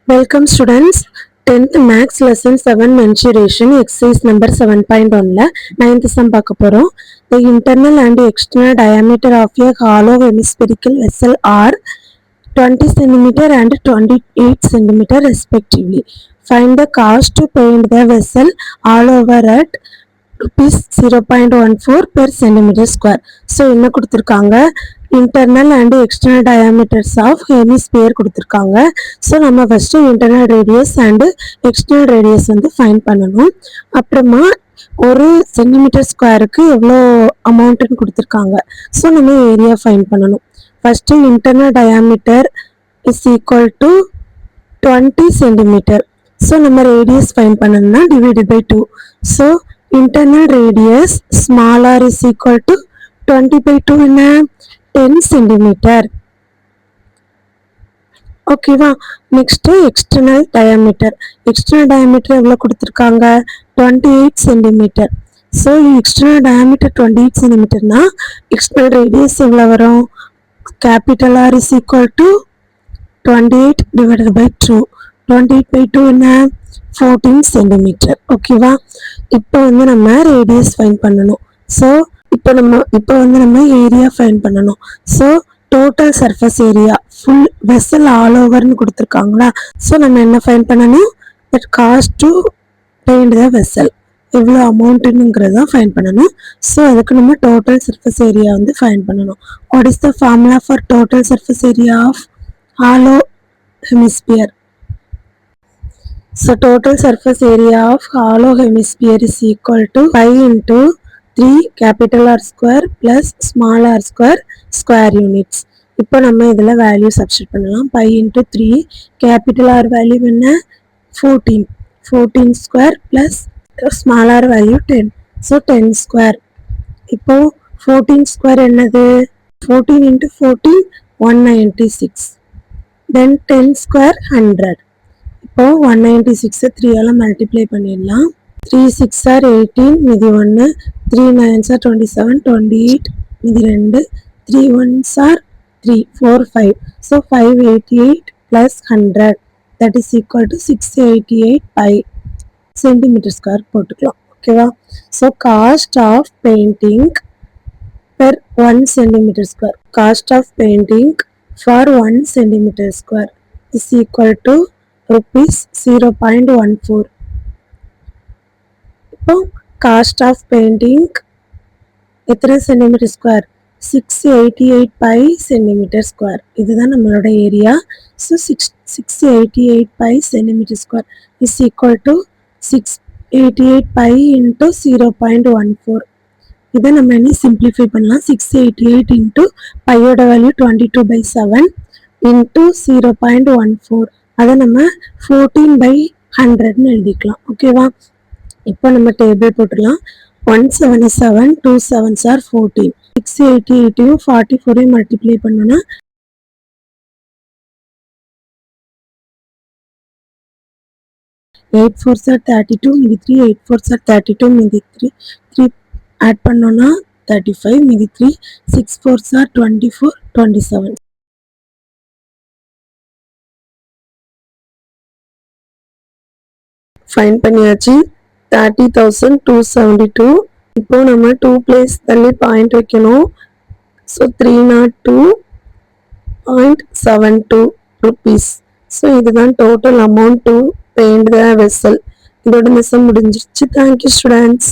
Welcome students. 10th Max Lesson 7 Mensuration Exercise number 7.1 9th sum பார்க்க போறோம். The internal and external diameter of a hollow hemispherical vessel are 20 cm and 28 cm respectively. Find the cost to paint the vessel all over at rupees 0.14 per centimeter square. So என்ன கொடுத்திருக்காங்க, internal and external diameters of hemisphere கொடுத்திருக்காங்க. So நம்ம first internal radius and external radius வந்து find பண்ணணும். அப்புறமா ஒரு centimetre ஸ்கொயருக்கு எவ்வளோ அமௌண்ட்டுன்னு கொடுத்துருக்காங்க. ஸோ நம்ம ஏரியா ஃபைண்ட் பண்ணணும். First internal diameter is equal to 20 centimetre. So நம்ம ரேடியஸ் ஃபைண்ட் பண்ணணும்னா divided by 2. So internal radius small r is equal to 20 by 2 என்ன 10 centimeter. ஓகேவா. Next external diameter. External diameter எவ்வளோ கொடுத்துருக்காங்க, 28 சென்டிமீட்டர். ஸோ எக்ஸ்டர்னல் டயாமீட்டர் 28 சென்டிமீட்டர்னா external radius எவ்வளோ வரும், capital R is equal to 28 divided by 2. 28 by 2 என்ன 14 centimetre. ஓகேவா. இப்போ வந்து நம்ம ரேடியஸ் ஃபைண்ட் பண்ணணும். ஸோ இப்போ வந்து நம்ம ஏரியா ஃபைண்ட் பண்ணணும். So total surface area full vessel all ஓவர்னு கொடுத்துருக்காங்களா. ஸோ நம்ம என்ன ஃபைண்ட் பண்ணணும், that cost to paint the vessel எவ்வளோ அமௌண்ட்டுங்கிறத ஃபைண்ட் பண்ணணும். ஸோ அதுக்கு நம்ம டோட்டல் சர்ஃபேஸ் ஏரியா வந்து ஃபைண்ட் பண்ணணும். What is the formula for total surface area of hollow hemisphere? So total surface area of hollow hemisphere is equal to pi into 3 capital R square plus small r square square units. இப்போ நம்ம இதில் value substitute பண்ணலாம். pi into 3 capital R value என்ன 14 square plus small r value 10. So 10 square. இப்போ 14 square என்னது, 14 into 14 196. Then 10 square 100. இப்போ 196 3ஆல் multiply பண்ணிடலாம். 3 6 are 18 மீதி 1, 3 9 are 27, 28 மீதி 2, 3 1s are 3, 4 5. So 588 plus 100 that is equal to 688 pi centimeter square போட்டுக்கலாம். ஓகேவா. So cost of painting per 1 centimeter square, cost of painting for 1 centimeter square is equal to rupees 0.14. இப்போ cost of painting எத்தனை centimetre square, 688 by centimetre square. இதுதான் நம்மளோட area. So 688 by centimetre square is equal to 688 by into 0.14. இதை நம்ம என்ன simplify பண்ணலாம், 688 into பையோட value 22/7 into 0.14. அதை நம்ம 14/100ன்னு எழுதிக்கலாம். ஓகேவா. இப்போ நம்ம டேபிள் போட்டுடலாம். 177 2 7s are 14. 688 44 மல்டிப்ளை பண்ணோன்னா 8 4s are 32 மீதி 3, 8 4s are 32 மீதி 3 ஆட் பண்ணோன்னா 35 மீதி 3, 6 4s are 24 27. ஃபைன் பண்ணியாச்சு. 30,272. இப்போ நம்ம 2 பிளேஸ் தள்ளி பாயிண்ட் வைக்கணும். So 302.72 rupees. ஸோ இதுதான் total amount to paint the vessel. இதோட மிஷன் முடிஞ்சிருச்சு. Thank you students.